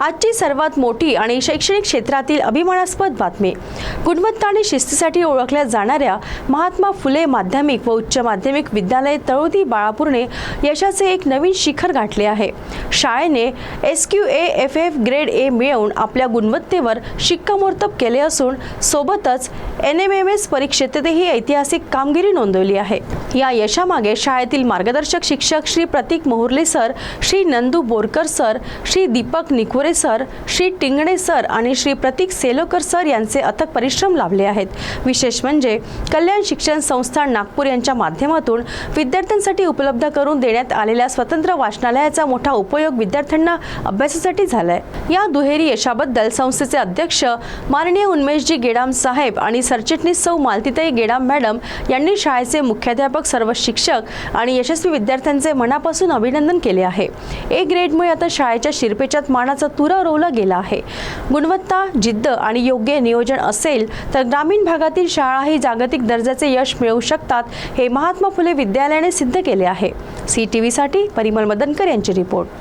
आजची सर्वात मोठी आणि शैक्षणिक क्षेत्रातील अभिमानास्पद बातमी. गुणवत्ता आणि शिस्तीसाठी ओळखल्या जाणाऱ्या महात्मा फुले माध्यमिक व उच्च माध्यमिक विद्यालय तळोदी बाळापूरने यशाचे एक नवीन शिखर गाठले आहे. शाळेने SQAFF ग्रेड A मिळवून आपल्या गुणवत्तेवर शिक्कामोर्तब केले असून सोबतच NMMS परीक्षेतही ऐतिहासिक कामगिरी नोंदवली आहे. या यशामागे शाळेतील मार्गदर्शक शिक्षक Shri Pratik Moharle sir, Shri Nandu Borkar sir, Shri Deepak Nikhore sir, Shri Tingane sir आणि श्री प्रतीक सेलोकर सर यांचे अथक परिश्रम लाभले आहेत. विशेष म्हणजे कल्याण शिक्षण संस्था नागपूर यांच्या माध्यमातून विद्यार्थ्यांसाठी उपलब्ध करून देण्यात आलेल्या स्वतंत्र वाचनालयाचा मोठा उपयोग विद्यार्थ्यांना अभ्यासासाठी झालाय. या दुहेरी यशाबद्दल संस्थेचे अध्यक्ष माननीय उन्मेशजी गेडाम साहेब आणि सरचिटणीस सौ मालतीताई गेडाम मॅडम यांनी शाळेचे मुख्याध्यापक, सर्व शिक्षक आणि यशस्वी विद्यार्थ्यांचे मनापासून अभिनंदन केले आहे. A ग्रेडमुळे आता शाळेच्या शिरपेचात मानाचा तुरा रोवला गेला आहे. गुणवत्ता, जिद्द आणि योग्य नियोजन असेल तर ग्रामीण भागातील शाळाही जागतिक दर्जाचे यश मिळवू शकतात, हे महात्मा फुले विद्यालयाने सिद्ध केले आहे. CTV साठी परिमल मदनकर यांची रिपोर्ट.